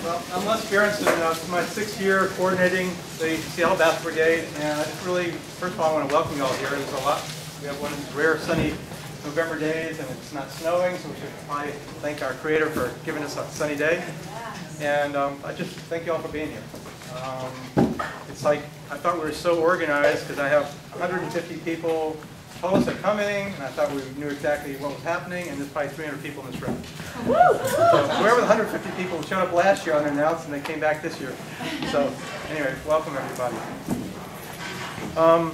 Well, I'm Les Berenson. It's my 6th year coordinating the Seattle Basket Brigade, and I just really, first of all, I want to welcome you all here. There's a lot. We have one of these rare sunny November days, and it's not snowing, so we should probably thank our Creator for giving us a sunny day. And I just thank you all for being here. It's like, I thought we were so organized because I have 150 people told us they're coming, and I thought we knew exactly what was happening, and there's probably 300 people in this room. So whoever the 150 people who showed up last year unannounced, and they came back this year. So anyway, welcome everybody. How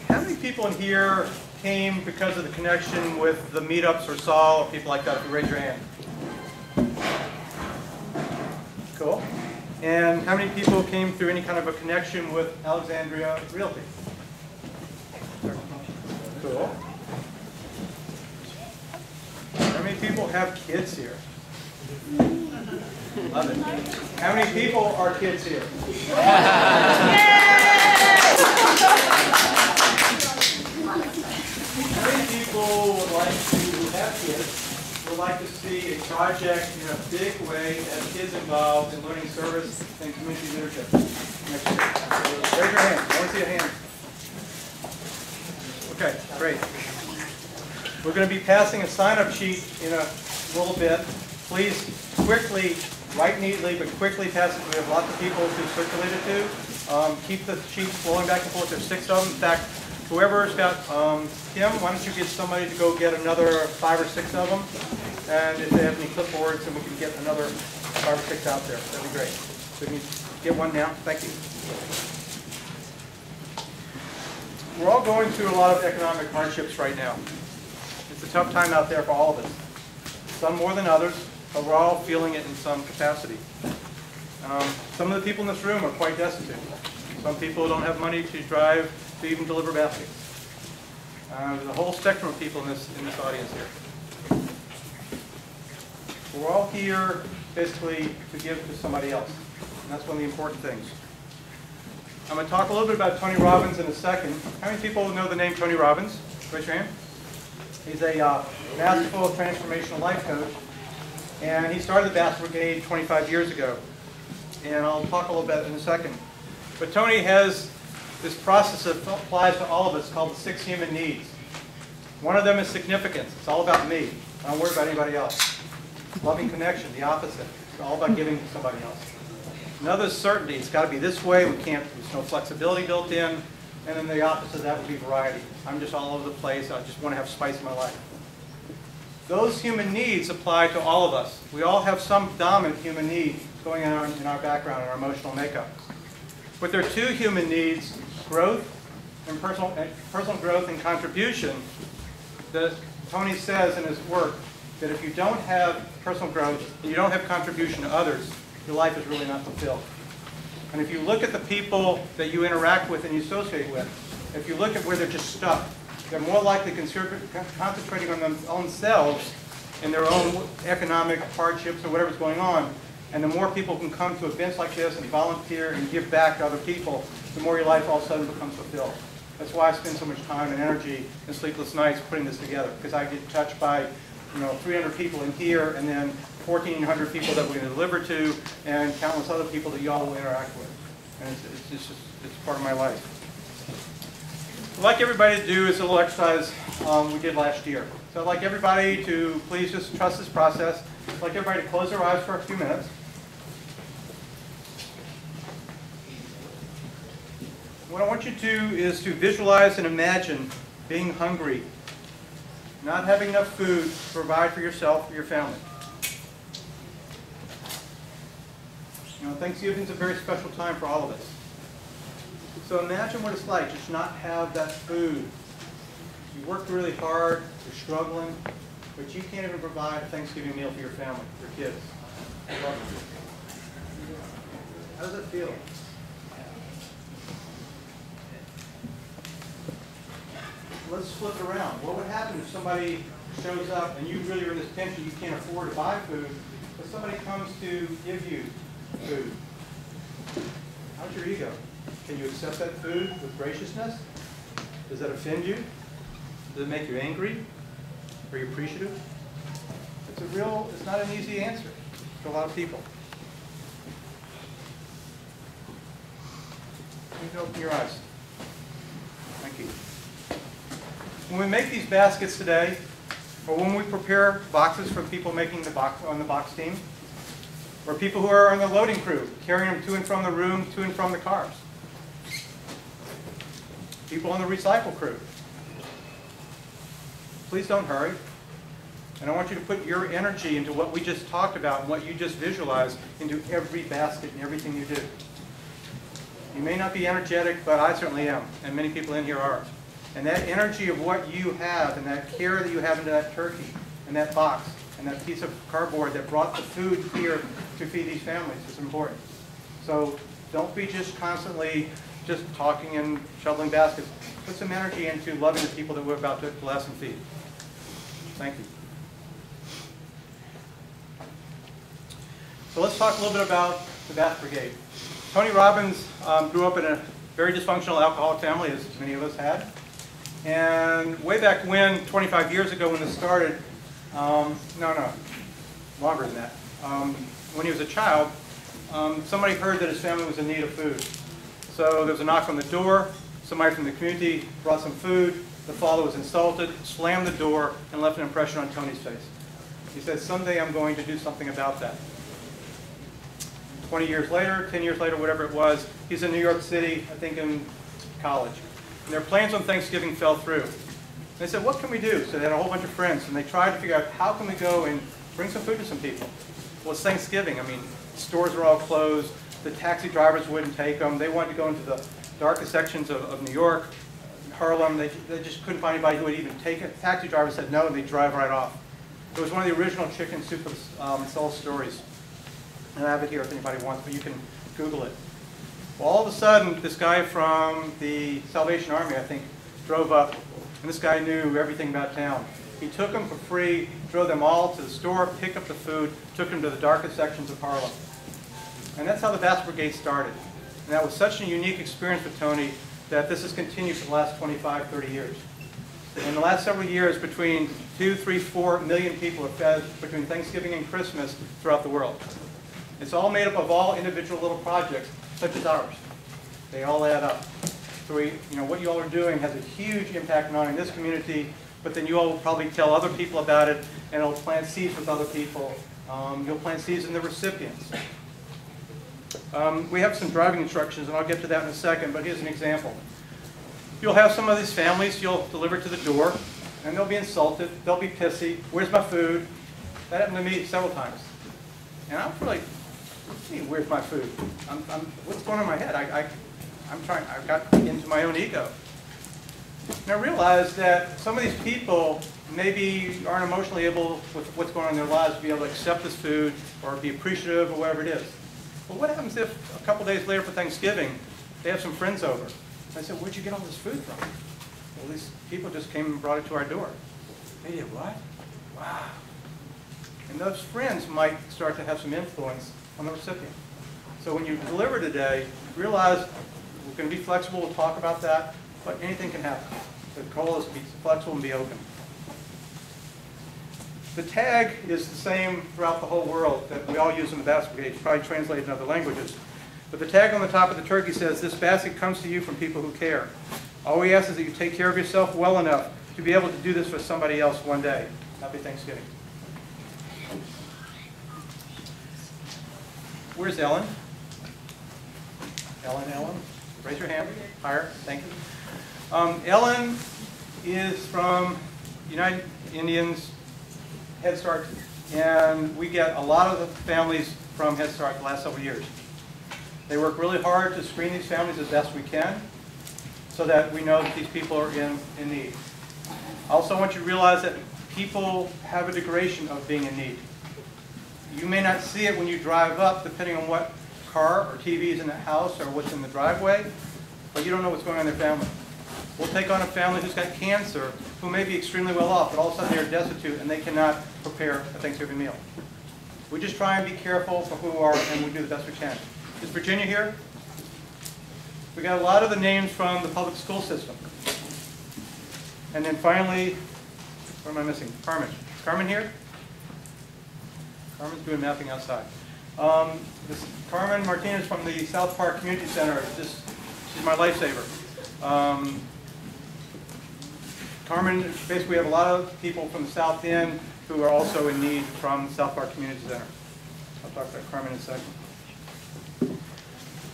many people in here came because of the connection with the meetups or Saul, or people like that? If you raise your hand. Cool. And how many people came through any kind of a connection with Alexandria Realty? Cool. How many people have kids here? Love it. How many people are kids here? How many people would like to have kids? Would like to see a project in a big way that has kids involved in learning service and community leadership next year? Raise your hand. I want to see a hand. Okay, great. We're going to be passing a sign-up sheet in a little bit. Please quickly, write neatly, but quickly pass it. We have lots of people to circulate it to. Keep the sheets flowing back and forth. There's 6 of them. In fact, whoever's got, Kim, why don't you get somebody to go get another 5 or 6 of them? And if they have any clipboards, then we can get another 5 or 6 out there. That'd be great. So we can get one now. Thank you. We're all going through a lot of economic hardships right now. It's a tough time out there for all of us. Some more than others, but we're all feeling it in some capacity. Some of the people in this room are quite destitute. Some people don't have money to drive to even deliver baskets. There's a whole spectrum of people in this audience here. We're all here basically to give to somebody else. And that's one of the important things. I'm going to talk a little bit about Tony Robbins in a second. How many people know the name Tony Robbins? Raise your hand. He's a masterful transformational life coach. And he started the Basket Brigade 25 years ago. And I'll talk a little bit in a second. But Tony has this process that applies to all of us called the 6 human needs. One of them is significance. It's all about me. I don't worry about anybody else. Loving connection, the opposite. It's all about giving to somebody else. Another is certainty. It's got to be this way. There's no flexibility built in. And then the opposite of that would be variety. I'm just all over the place. I just want to have spice in my life. Those human needs apply to all of us. We all have some dominant human need going on in our background, in our emotional makeup. But there are 2 human needs, growth and personal growth and contribution, that Tony says in his work that if you don't have personal growth, you don't have contribution to others, your life is really not fulfilled. And if you look at the people that you interact with and you associate with, if you look at where they're just stuck, they're more likely concentrating on themselves and their own economic hardships or whatever's going on. And the more people can come to events like this and volunteer and give back to other people, the more your life all of a sudden becomes fulfilled. That's why I spend so much time and energy and sleepless nights putting this together, because I get touched by 300 people in here, and then 1,400 people that we're going to deliver to, and countless other people that you all will interact with. And it's part of my life. What I'd like everybody to do is a little exercise we did last year. So I'd like everybody to please just trust this process. I'd like everybody to close their eyes for a few minutes. What I want you to do is to visualize and imagine being hungry, not having enough food to provide for yourself or your family. Thanksgiving is a very special time for all of us. So imagine what it's like just not have that food. You worked really hard, you're struggling, but you can't even provide a Thanksgiving meal for your family, your kids. How does it feel? Let's flip it around. What would happen if somebody shows up and you really are in this pinch and you can't afford to buy food, but somebody comes to give you food? How's your ego? Can you accept that food with graciousness? Does that offend you? Does it make you angry? Are you appreciative? It's not an easy answer to a lot of people. You can open your eyes. Thank you. When we make these baskets today, or when we prepare boxes for people making the box on the box team, or people who are on the loading crew, carrying them to and from the room, to and from the cars, people on the recycle crew, please don't hurry. And I want you to put your energy into what we just talked about and what you just visualized into every basket and everything you do. You may not be energetic, but I certainly am, and many people in here are. And that energy of what you have and that care that you have into that turkey and that box and that piece of cardboard that brought the food here to feed these families is important. So don't be just constantly just talking and shoveling baskets. Put some energy into loving the people that we're about to bless and feed. Thank you. So let's talk a little bit about the Bath Brigade. Tony Robbins grew up in a very dysfunctional alcoholic family, as many of us had. And way back when, 25 years ago when this started, longer than that, when he was a child, somebody heard that his family was in need of food. So there was a knock on the door, somebody from the community brought some food, the father was insulted, slammed the door, and left an impression on Tony's face. He said, someday I'm going to do something about that. 20 years later, 10 years later, whatever it was, he's in New York City, I think in college. And their plans on Thanksgiving fell through. They said, what can we do? So they had a whole bunch of friends, and they tried to figure out how can we go and bring some food to some people. Well, it's Thanksgiving. I mean, stores are all closed. The taxi drivers wouldn't take them. They wanted to go into the darkest sections of New York, Harlem. They just couldn't find anybody who would even take it. Taxi drivers said no, and they'd drive right off. It was one of the original chicken soup soul stories. And I have it here if anybody wants, but you can Google it. Well, all of a sudden, this guy from the Salvation Army, I think, drove up, and this guy knew everything about town. He took them for free, drove them all to the store, picked up the food, took them to the darkest sections of Harlem. And that's how the Bath Brigade started. And that was such a unique experience with Tony that this has continued for the last 25, 30 years. In the last several years, between 2, 3, 4 million people are fed between Thanksgiving and Christmas throughout the world. It's all made up of all individual little projects, such as ours. They all add up. So what you all are doing has a huge impact not only in this community, but then you all will probably tell other people about it, and it'll plant seeds with other people. You'll plant seeds in the recipients. We have some driving instructions, and I'll get to that in a second, but here's an example. You'll have some of these families you'll deliver to the door, and they'll be insulted, they'll be pissy, where's my food? That happened to me several times. And I'm like, where's my food? What's going on in my head? I've got into my own ego. And I realized that some of these people maybe aren't emotionally able with what's going on in their lives to be able to accept this food or be appreciative or whatever it is. Well, what happens if a couple days later for Thanksgiving, they have some friends over? I said, where'd you get all this food from? Well, these people just came and brought it to our door. They did what? Wow. And those friends might start to have some influence on the recipient. So when you deliver today, realize we're going to be flexible, we'll talk about that, but anything can happen. The goal is to be flexible and be open. The tag is the same throughout the whole world that we all use in the Bath Brigade. It's probably translated in other languages. But the tag on the top of the turkey says, this basket comes to you from people who care. All we ask is that you take care of yourself well enough to be able to do this for somebody else one day. Happy Thanksgiving. Where's Ellen? Ellen? Raise your hand. Higher. Thank you. Ellen is from United Indians Head Start, and we get a lot of the families from Head Start the last several years. They work really hard to screen these families as best we can so that we know that these people are in need. I also want you to realize that people have a degradation of being in need. You may not see it when you drive up, depending on what car or TV is in the house or what's in the driveway, but you don't know what's going on in their family. We'll take on a family who's got cancer, who may be extremely well off, but all of a sudden they're destitute and they cannot prepare a Thanksgiving meal. We just try and be careful for who we are, and we do the best we can. Is Virginia here? We got a lot of the names from the public school system. And then finally, what am I missing? Carmen. Is Carmen here? Carmen's doing mapping outside. This Carmen Martinez from the South Park Community Center just She's my lifesaver. Carmen, basically we have a lot of people from the South End who are also in need from the South Park Community Center. I'll talk about Carmen in a second.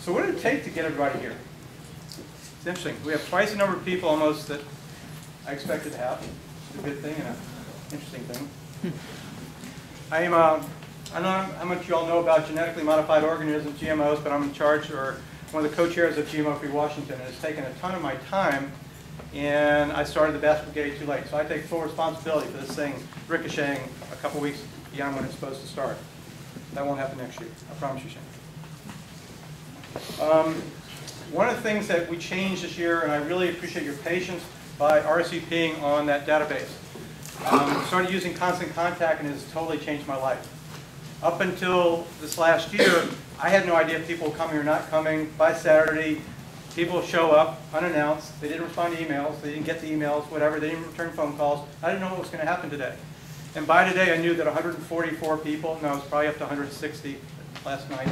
So what did it take to get everybody here? It's interesting. We have twice the number of people almost that I expected to have. It's a good thing and an interesting thing. I don't know how much you all know about genetically modified organisms, GMOs, but I'm in charge, or one of the co-chairs of GMO Free Washington, and it's taken a ton of my time, and I started the Basket Brigade too late. So I take full responsibility for this thing ricocheting a couple weeks beyond when it's supposed to start. That won't happen next year, I promise you, Shane. One of the things that we changed this year, and I really appreciate your patience, by RSVPing on that database. Started using Constant Contact, and it has totally changed my life. Up until this last year, I had no idea if people were coming or not coming. By Saturday, people show up unannounced. They didn't respond to emails. They didn't get the emails, whatever. They didn't return phone calls. I didn't know what was going to happen today. And by today, I knew that 144 people, no, it was probably up to 160 last night.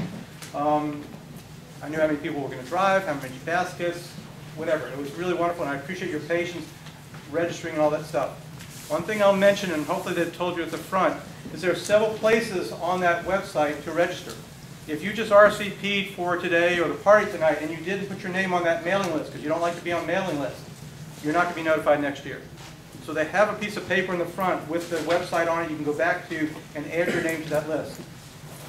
I knew how many people were going to drive, how many baskets, whatever. It was really wonderful, and I appreciate your patience registering and all that stuff. One thing I'll mention, and hopefully they've told you at the front, is there are several places on that website to register. If you just RSVP'd for today or the party tonight and you didn't put your name on that mailing list because you don't like to be on mailing lists, you're not going to be notified next year. So they have a piece of paper in the front with the website on it you can go back to and add your name to that list.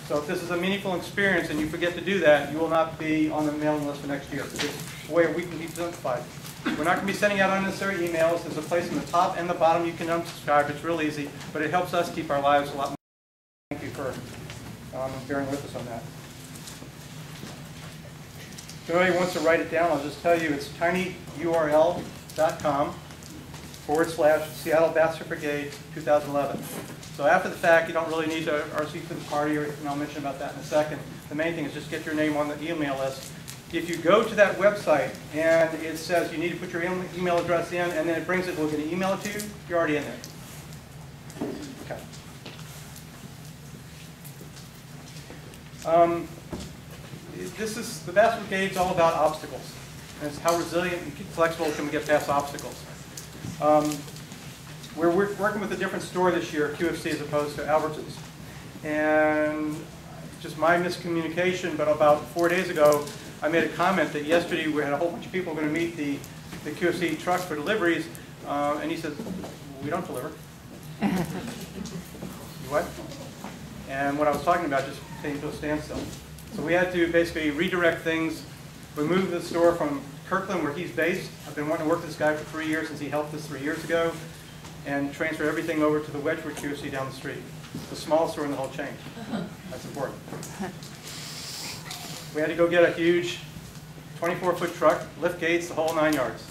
So if this is a meaningful experience and you forget to do that, you will not be on the mailing list for next year. It's a way we can keep notified. We're not going to be sending out unnecessary emails. There's a place in the top and the bottom you can unsubscribe. It's real easy, but it helps us keep our lives a lot more. Thank you for bearing with us on that. If anybody wants to write it down, I'll just tell you it's tinyurl.com/Seattle Basket Brigade 2011. So after the fact, you don't really need to RSVP for the party, and I'll mention about that in a second. The main thing is just get your name on the email list. If you go to that website and it says you need to put your email address in, and then it brings it, we're going to email it to you, you're already in there. Okay. This is, the Basket Brigade is all about obstacles. And it's how resilient and flexible can we get past obstacles. We're working with a different store this year, QFC, as opposed to Albertsons. And just my miscommunication, but about 4 days ago, I made a comment that yesterday we had a whole bunch of people going to meet the QFC truck for deliveries, and he said, we don't deliver. What? And what I was talking about just came to a standstill. So we had to basically redirect things. We moved the store from Kirkland, where he's based. I've been wanting to work with this guy for 3 years since he helped us 3 years ago, and transfer everything over to the Wedgwood QFC down the street. The smallest store in the whole chain. That's important. We had to go get a huge 24-foot truck, lift gates, the whole 9 yards.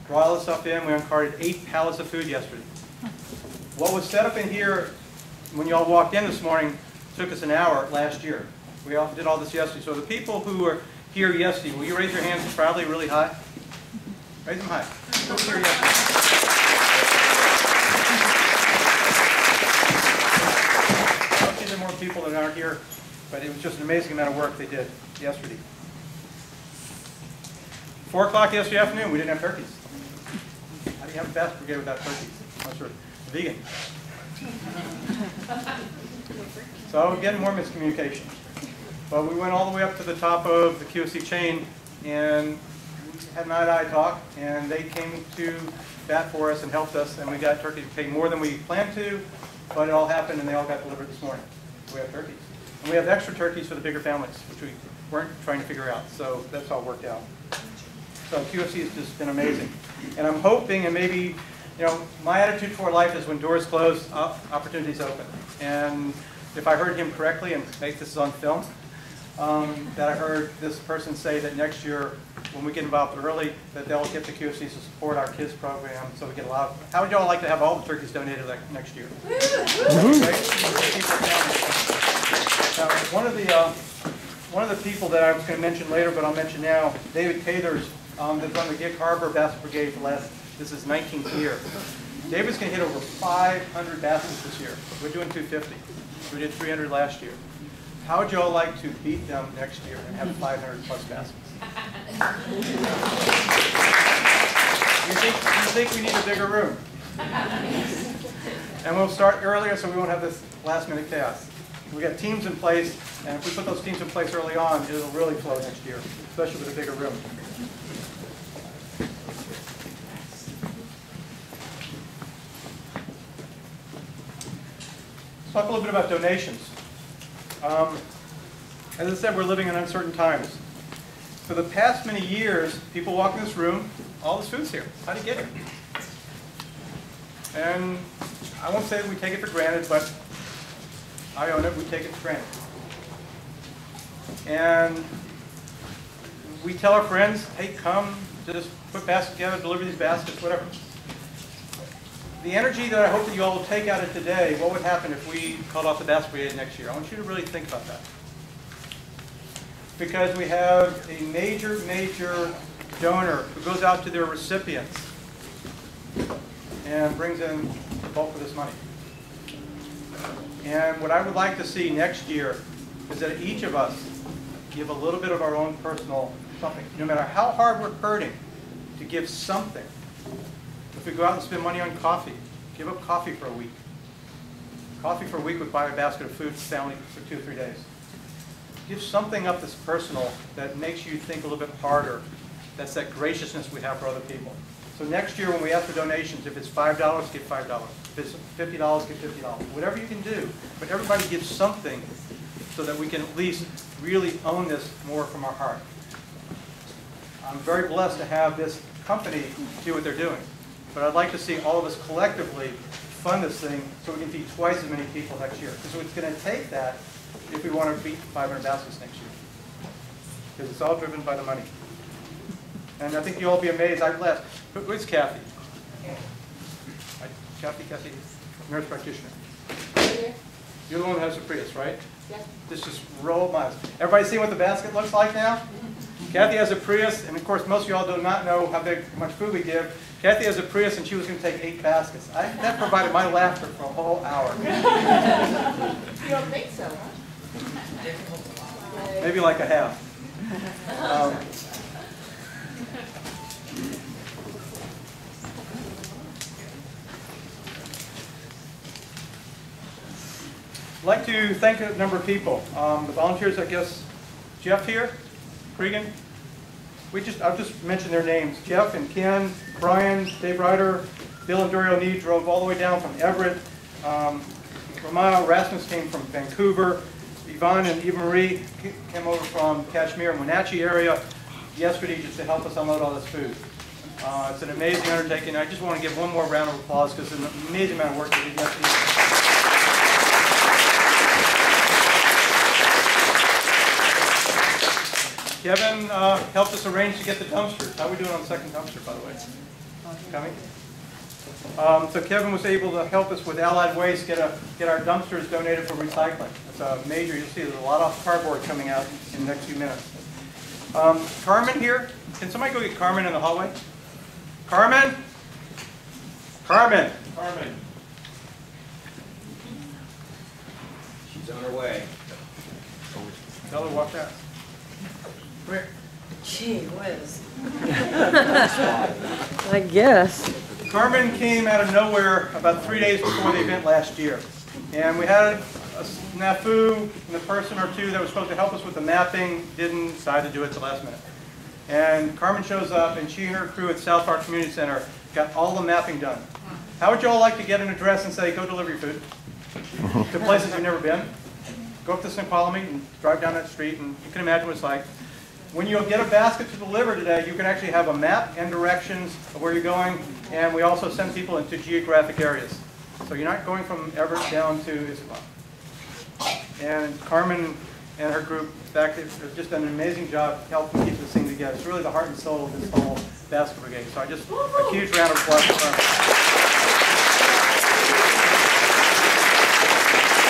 Brought all this stuff in. We uncarted 8 pallets of food yesterday. What was set up in here when you all walked in this morning took us an hour last year. We all did all this yesterday. So the people who were here yesterday, will you raise your hands proudly really high? Raise them high. Who was here yesterday? Obviously there are more people that aren't here, but it was just an amazing amount of work they did yesterday. 4 o'clock yesterday afternoon, we didn't have turkeys. How do you have a Basket Brigade without turkeys? Unless you're vegan. So again, more miscommunication. But we went all the way up to the top of the QFC chain and had an eye-to-eye talk, and they came to bat for us and helped us, and we got turkeys paid more than we planned to, but it all happened and they all got delivered this morning. We have turkeys. And we have extra turkeys for the bigger families, which we weren't trying to figure out, so that's all worked out. So QFC has just been amazing. And I'm hoping, and maybe, you know, my attitude toward life is when doors close, opportunities open. And if I heard him correctly, and maybe this is on film, that I heard this person say that next year, when we get involved early, that they'll get the QFC to support our kids program, so we get a lot of, how would y'all like to have all the turkeys donated like next year? One of the people that I was going to mention later, but I'll mention now, David Cathers, that's run the Gig Harbor Basket Brigade for the last, this is 19th year. David's going to hit over 500 baskets this year. We're doing 250. We did 300 last year. How would you all like to beat them next year and have 500 plus baskets? You think we need a bigger room? And we'll start earlier so we won't have this last minute chaos. We got teams in place, and if we put those teams in place early on, it'll really flow next year, especially with a bigger room. Let's talk a little bit about donations. As I said, we're living in uncertain times. For the past many years, people walk in this room, all this food's here. How'd you get here? And I won't say that we take it for granted, but I own it, we take it for granted. And we tell our friends, hey, come, just put baskets together, deliver these baskets, whatever. The energy that I hope that you all will take out of today, what would happen if we called off the Basket Brigade next year? I want you to really think about that. Because we have a major, major donor who goes out to their recipients and brings in the bulk of this money. And what I would like to see next year is that each of us give a little bit of our own personal something. No matter how hard we're hurting, to give something. If we go out and spend money on coffee, give up coffee for a week. Coffee for a week would buy a basket of food for family for 2 or 3 days. Give something up that's personal, that makes you think a little bit harder. That's that graciousness we have for other people. So next year when we ask for donations, if it's $5, give $5. If it's $50, give $50. Whatever you can do, but everybody gives something so that we can at least really own this more from our heart. I'm very blessed to have this company do what they're doing. But I'd like to see all of us collectively fund this thing so we can feed twice as many people next year. Because it's going to take that if we want to beat 500 baskets next year. Because it's all driven by the money. And I think you'll all be amazed. I've left. Who's Kathy? Kathy, nurse practitioner. You're the one who has the Prius, right? Yes. This just roll miles. Everybody see what the basket looks like now? Kathy has a Prius, and of course most of you all do not know how much food we give. Kathy has a Prius, and she was going to take 8 baskets. That provided my laughter for a whole hour. You don't think so, huh? Maybe like a half. I'd like to thank a number of people. The volunteers, I guess, Jeff here, Cregan. I'll just mention their names. Jeff and Ken, Brian, Dave Ryder, Bill and Dory O'Neill drove all the way down from Everett. Romano Rasmus came from Vancouver. Yvonne and Eva Marie came over from Kashmir and Wenatchee area yesterday just to help us unload all this food. It's an amazing undertaking. I just want to give one more round of applause because it's an amazing amount of work they did yesterday. Kevin helped us arrange to get the dumpsters. How are we doing on the second dumpster, by the way? Coming? So Kevin was able to help us with Allied Waste get our dumpsters donated for recycling. It's a major, you'll see there's a lot of cardboard coming out in the next few minutes. Carmen here, can somebody go get Carmen in the hallway? Carmen? Carmen? Carmen. She's on her way. Tell her to walk out. Come here. Gee whiz. I guess. Carmen came out of nowhere about 3 days before the event last year. And we had a snafu, and the person or two that was supposed to help us with the mapping didn't decide to do it at the last minute. And Carmen shows up, and she and her crew at South Park Community Center got all the mapping done. How would you all like to get an address and say, go deliver your food to places you've never been? Go up to Snoqualmie and drive down that street, and you can imagine what it's like. When you get a basket to deliver today, you can actually have a map and directions of where you're going, and we also send people into geographic areas. So you're not going from Everett down to Issaquah. And Carmen and her group back there have just done an amazing job helping keep this thing together. It's really the heart and soul of this whole Basket Brigade. So a huge round of applause for Carmen.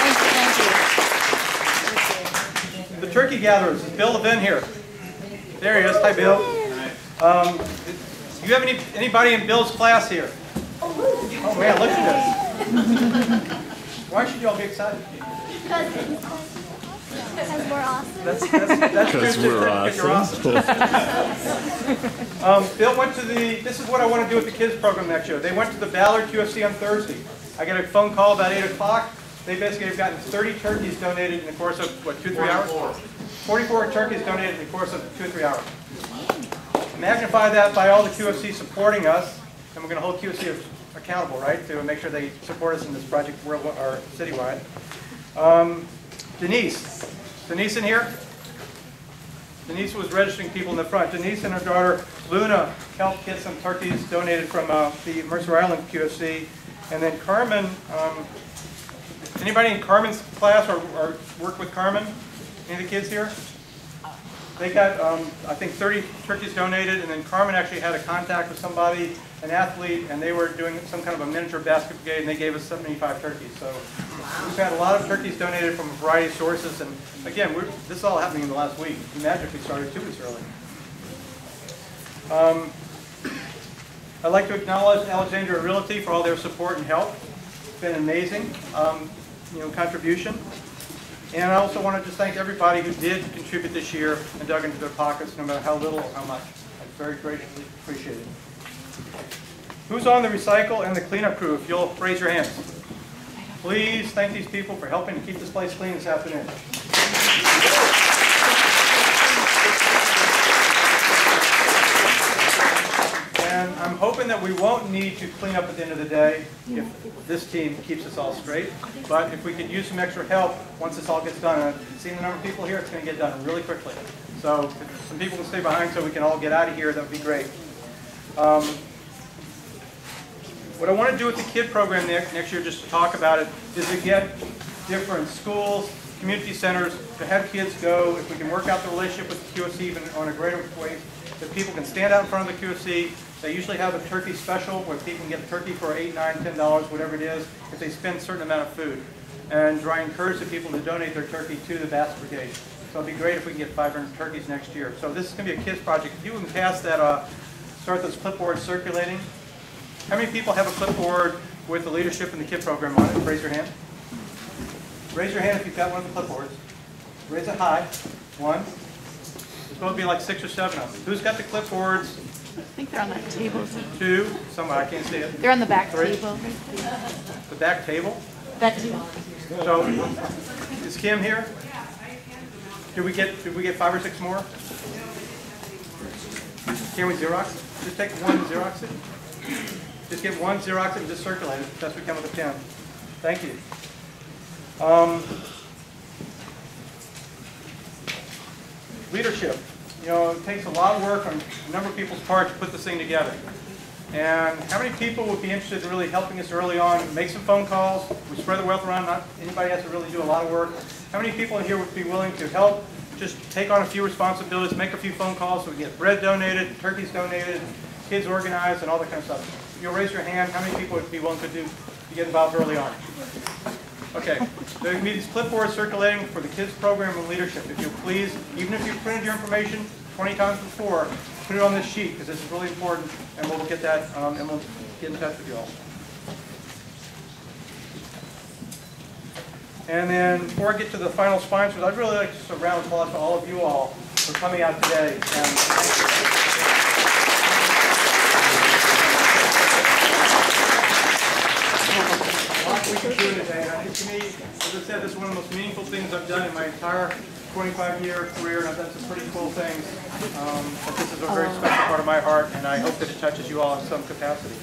Thank you. The turkey gatherers, is Bill Levin here? There he is. Hi, Bill. Do you have anybody in Bill's class here? Oh man, look at this. Why should you all be excited? Because we're awesome. That's Because true, we're too. You're awesome. Bill went to this is what I want to do with the kids program next year. They went to the Ballard QFC on Thursday. I got a phone call about 8 o'clock. They basically have gotten 30 turkeys donated in the course of, what, 2 or 3 hours? 44 turkeys donated in the course of 2 or 3 hours. Magnify that by all the QFC supporting us, and we're going to hold QFC accountable, right, to make sure they support us in this project worldwide or citywide. Denise in here? Denise was registering people in the front. Denise and her daughter Luna helped get some turkeys donated from the Mercer Island QFC. And then Carmen, anybody in Carmen's class or work with Carmen? Any of the kids here? They got, I think, 30 turkeys donated, and then Carmen actually had a contact with somebody, an athlete, and they were doing some kind of a miniature basket brigade, and they gave us 75 turkeys. So we've had a lot of turkeys donated from a variety of sources, and again, this is all happening in the last week. We magically started 2 weeks early. I'd like to acknowledge Alexandria Realty for all their support and help. It's been amazing, contribution. And I also want to just thank everybody who did contribute this year and dug into their pockets, no matter how little or how much. I very gratefully appreciate it. Who's on the recycle and the cleanup crew? If you'll raise your hands. Please thank these people for helping to keep this place clean this afternoon. And I'm hoping that we won't need to clean up at the end of the day if this team keeps us all straight. But if we could use some extra help once this all gets done, and seeing the number of people here, it's going to get done really quickly. So if some people can stay behind so we can all get out of here, that would be great. What I want to do with the KID program next year, just to talk about it, is to get different schools, community centers, to have kids go. If we can work out the relationship with the QFC even on a greater way, that people can stand out in front of the QFC. They usually have a turkey special where people can get turkey for $8, $9, $10, whatever it is, if they spend a certain amount of food. And I encourage the people to donate their turkey to the Basket Brigade. So it'd be great if we can get 500 turkeys next year. So this is going to be a kids project. If you can pass that, start those clipboards circulating. How many people have a clipboard with the leadership in the KID program on it? Raise your hand. Raise your hand if you've got one of the clipboards. Raise it high. 1. There's supposed to be like 6 or 7 of them. Who's got the clipboards? I think they're on that table. 2. Somewhere, I can't see it. They're on the back 3. table. The back table? That too. So, is Kim here? Did we get 5 or 6 more? Can we Xerox? Just take one and Xerox it? Just get one, Xerox it, and just circulate it. That's what we come with a pen. Thank you. Leadership. It takes a lot of work on a number of people's part to put this thing together. And how many people would be interested in really helping us early on? Make some phone calls. We spread the wealth around. Not anybody has to really do a lot of work. How many people in here would be willing to help? Just take on a few responsibilities, make a few phone calls so we get bread donated, turkeys donated, kids organized, and all that kind of stuff. If you'll raise your hand, how many people would be willing to get involved early on? Okay, there can be these clipboards circulating for the kids program and leadership. If you'll please, even if you've printed your information 20 times before, put it on this sheet because this is really important, and we'll get that, and we'll get in touch with you all. And then before I get to the final sponsors, I'd really like just a round of applause to all of you all for coming out today. And we can do today. And I think to me, as I said, this is one of the most meaningful things I've done in my entire 25-year career, and I've done some pretty cool things. But this is a very special part of my heart, and I hope that it touches you all in some capacity.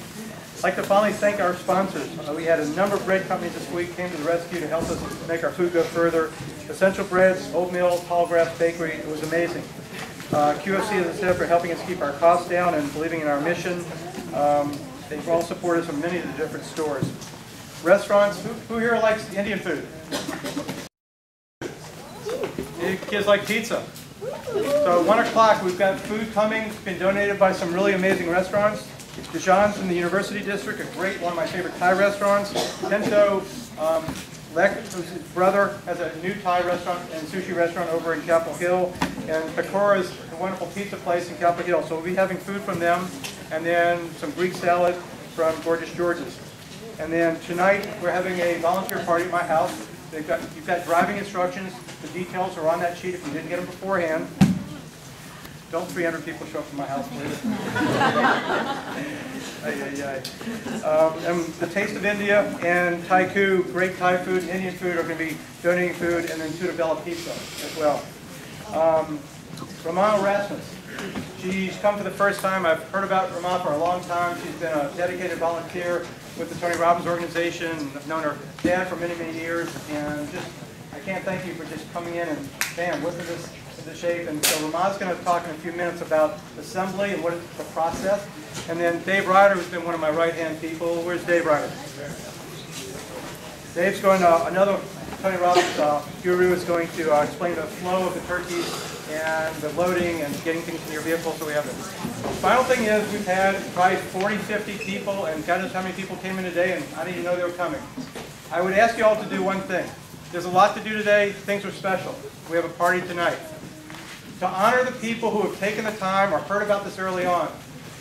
I'd like to finally thank our sponsors. We had a number of bread companies this week came to the rescue to help us make our food go further. Essential Breads, Oatmeal, Tallgrass Bakery, it was amazing. QFC, as I said, for helping us keep our costs down and believing in our mission. They've all supported us from many of the different stores. Restaurants, who here likes Indian food? Any kids like pizza? So at 1 o'clock, we've got food coming. It's been donated by some really amazing restaurants. Dijon's in the University District, one of my favorite Thai restaurants. Tento Lek, who's his brother, has a new Thai restaurant and sushi restaurant over in Capitol Hill. And Pakora's a wonderful pizza place in Capitol Hill. So we'll be having food from them, and then some Greek salad from Gorgeous George's. And then tonight, we're having a volunteer party at my house. You've got driving instructions. The details are on that sheet if you didn't get them beforehand. Don't 300 people show up to my house, please. And the Taste of India and Thai-Koo, great Thai food and Indian food, are going to be donating food, and then Tuna Bella Pizza as well. Ramon Rasmus. She's come for the first time. I've heard about Ramon for a long time. She's been a dedicated volunteer with the Tony Robbins organization. I've known her dad for many, many years, and I can't thank you for just coming in and, bam, whipping this into shape. And so Ramon's going to talk in a few minutes about assembly and what is the process. And then Dave Ryder, who's been one of my right-hand people. Where's Dave Ryder? Dave's going to, another Tony Robbins guru is going to explain the flow of the turkeys and the loading and getting things in your vehicle, so we have it. Final thing is, we've had probably 40, 50 people, and God knows how many people came in today, and I didn't even know they were coming. I would ask you all to do one thing. There's a lot to do today. Things are special. We have a party tonight. To honor the people who have taken the time or heard about this early on,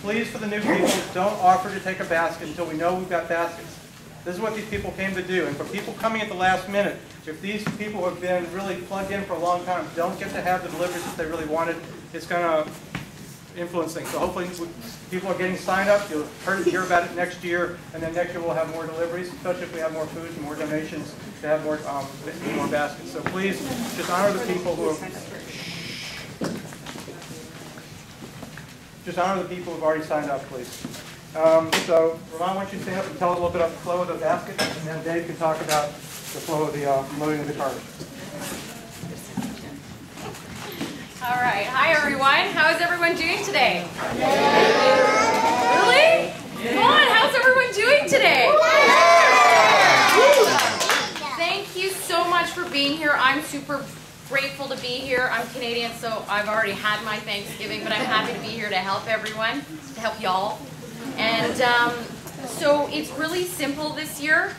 please, for the new people, don't offer to take a basket until we know we've got baskets. This is what these people came to do. And for people coming at the last minute, if these people have been really plugged in for a long time, don't get to have the deliveries that they really wanted, it's going to influence things. So hopefully people are getting signed up. You'll hear about it next year, and then next year we'll have more deliveries, especially if we have more food and more donations to have more baskets. So please, just honor the people who have... Just honor the people who've already signed up, please. So, Ramon, why don't you stand up and tell us a little bit about the flow of the basket, and then Dave can talk about the flow of the loading of the garbage. All right. Hi, everyone. How is everyone doing today? Really? Come on. How's everyone doing today? Thank you so much for being here. I'm super grateful to be here. I'm Canadian, so I've already had my Thanksgiving, but I'm happy to be here to help everyone, to help y'all. And so it's really simple this year.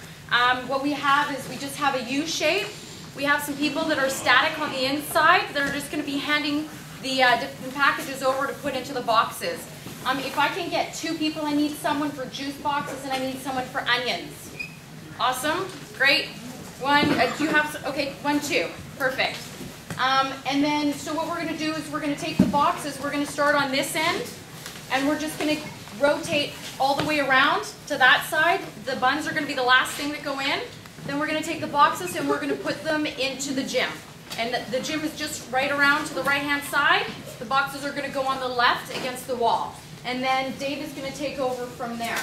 What we have is we just have a U shape. We have some people that are static on the inside that are just going to be handing the different packages over to put into the boxes. If I can get 2 people, I need someone for juice boxes and I need someone for onions. Awesome. Great. One, do you have, okay, 1, 2. Perfect. And then, so what we're going to do is we're going to take the boxes, we're going to start on this end, and we're just going to rotate all the way around to that side. The buns are going to be the last thing that go in. Then we're going to take the boxes and we're going to put them into the gym. And the gym is just right around to the right-hand side. The boxes are going to go on the left against the wall. And then Dave is going to take over from there.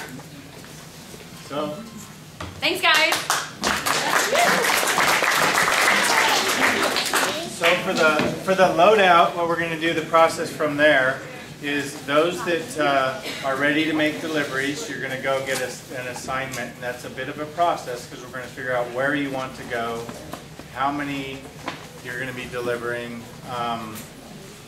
So, thanks, guys. So for the loadout, what we're going to do, the process from there, is those that are ready to make deliveries, you're going to go get an assignment, and that's a bit of a process because we're going to figure out where you want to go, how many you're going to be delivering,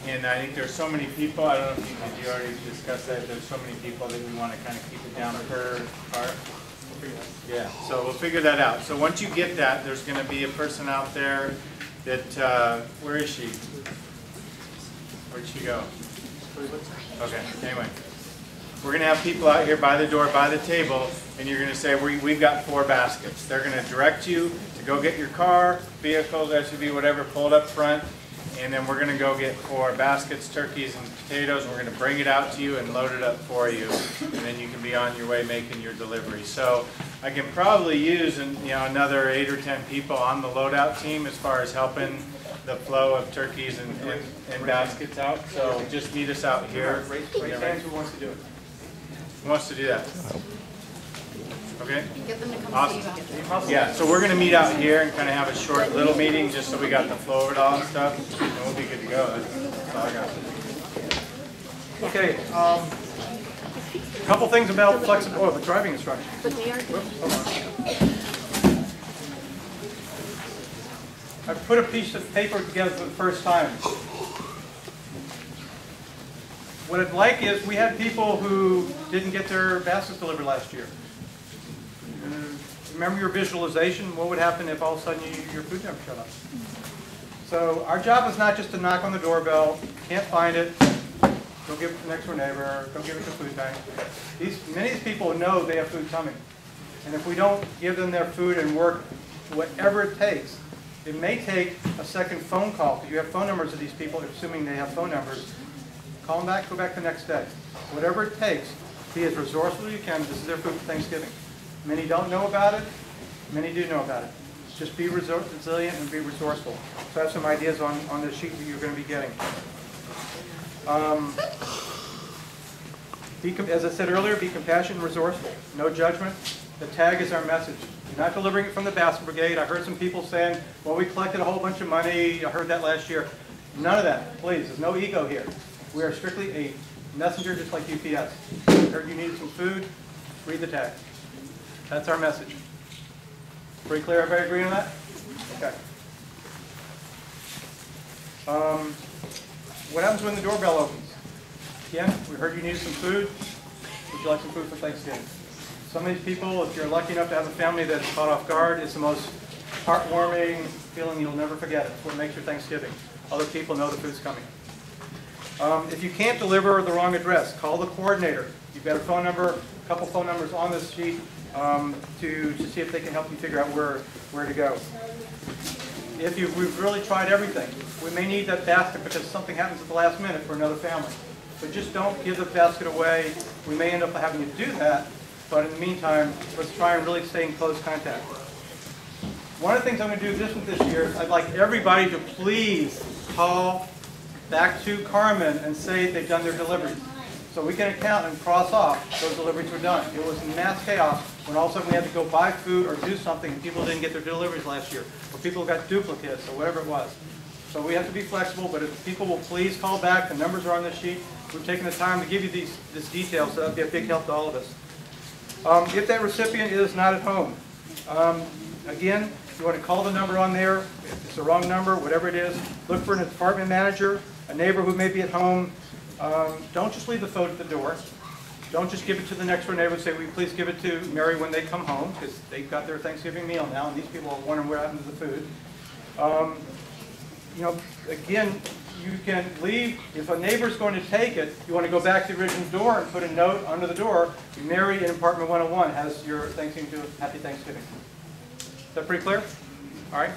and I think there's so many people, I don't know if you already discussed that, there's so many people that we want to kind of keep it down per cart. Yeah, so we'll figure that out. So once you get that, there's going to be a person out there that, where is she? Where'd she go? Okay, anyway. We're going to have people out here by the door, by the table, and you're going to say, we've got 4 baskets. They're going to direct you to go get your car, vehicles, SUV, whatever, pulled up front, and then we're going to go get 4 baskets, turkeys, and potatoes, and we're going to bring it out to you and load it up for you, and then you can be on your way making your delivery. So I can probably use another 8 or 10 people on the loadout team as far as helping the flow of turkeys and baskets out. So just meet us out here. Raise hands, who wants to do it? Who wants to do that? Okay? Get them to come Awesome. see you. Yeah, so we're going to meet out here and kind of have a short little meeting just so we got the flow of it all and stuff, and we'll be good to go. That's all I got. Okay, a couple things about flexible, the driving instructions. But they are. Whoops, hold on. I put a piece of paper together for the first time. What I'd like is, we had people who didn't get their baskets delivered last year. Remember your visualization? What would happen if all of a sudden your food never showed up? So our job is not just to knock on the doorbell, can't find it, go give it to the next door neighbor, go give it to food bank. Many of these people know they have food coming. And if we don't give them their food and work whatever it takes. It may take a second phone call, because you have phone numbers of these people, assuming they have phone numbers. Call them back, go back the next day. Whatever it takes, be as resourceful as you can. This is their food for Thanksgiving. Many don't know about it, many do know about it. Just be resilient and be resourceful. So I have some ideas on the sheet that you're going to be getting. As I said earlier, be compassionate and resourceful. No judgment. The tag is our message. You're not delivering it from the Basket Brigade. I heard some people saying, well, we collected a whole bunch of money. I heard that last year. None of that, please. There's no ego here. We are strictly a messenger just like UPS. I heard you needed some food. Read the tag. That's our message. Pretty clear? Everybody agree on that? Okay. What happens when the doorbell opens? Again, we heard you needed some food. Would you like some food for Thanksgiving? Some of these people, if you're lucky enough to have a family that's caught off guard, it's the most heartwarming feeling you'll never forget. It's what makes your Thanksgiving. Other people know the food's coming. If you can't deliver the wrong address, call the coordinator. You've got a phone number, a couple phone numbers on this sheet to see if they can help you figure out where to go. If we've really tried everything, we may need that basket because something happens at the last minute for another family. So just don't give the basket away. We may end up having to do that, but in the meantime, let's try and really stay in close contact. One of the things I'm going to do this year is I'd like everybody to please call back to Carmen and say they've done their deliveries. So we can account and cross off those deliveries were done. It was mass chaos when all of a sudden we had to go buy food or do something and people didn't get their deliveries last year, or people got duplicates or whatever it was. So we have to be flexible, but if people will please call back, the numbers are on this sheet. We've taken the time to give you this detail, so that would be a big help to all of us. If that recipient is not at home, again, you want to call the number on there. If it's the wrong number, whatever it is, look for an department manager, a neighbor who may be at home. Don't just leave the phone at the door. Don't just give it to the next door neighbor and say, will you please give it to Mary when they come home, because they've got their Thanksgiving meal now, and these people are wondering what happened to the food. Again, you can leave. If a neighbor's going to take it, you want to go back to the original door and put a note under the door. Mary in apartment 101 has your Thanksgiving to Happy Thanksgiving. Is that pretty clear? All right.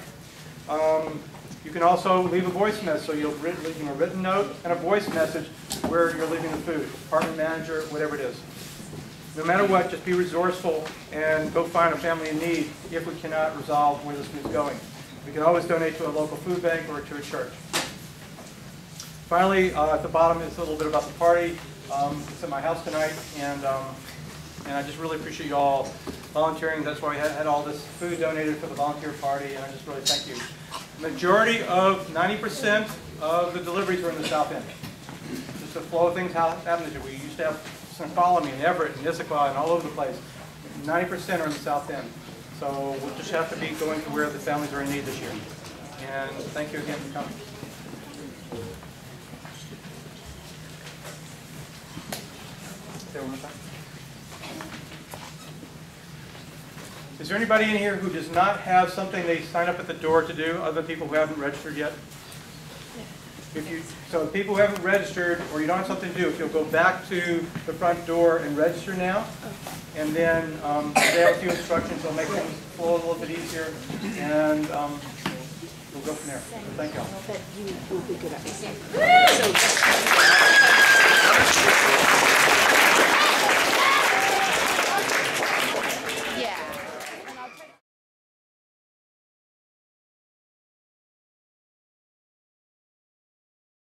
You can also leave a voice message. So you'll leave a written note and a voice message where you're leaving the food. Apartment manager, whatever it is. No matter what, just be resourceful and go find a family in need if we cannot resolve where this food's going. We can always donate to a local food bank or to a church. Finally, at the bottom is a little bit about the party. It's at my house tonight, and I just really appreciate you all volunteering. That's why we had all this food donated for the volunteer party, and I just really thank you. Majority of 90% of the deliveries were in the South End. Just the flow of things happened. We used to have St. Bartholomew and Everett and Issaquah and all over the place. 90% are in the South End. So we'll just have to be going to where the families are in need this year. And thank you again for coming. Say one more time. Is there anybody in here who does not have something they sign up at the door to do, other people who haven't registered yet? So people who haven't registered, or you don't have something to do, if you'll go back to the front door and register now, and then they have a few instructions, they'll make things flow a little bit easier, and we'll go from there. Thank you all. I bet you will be good at it.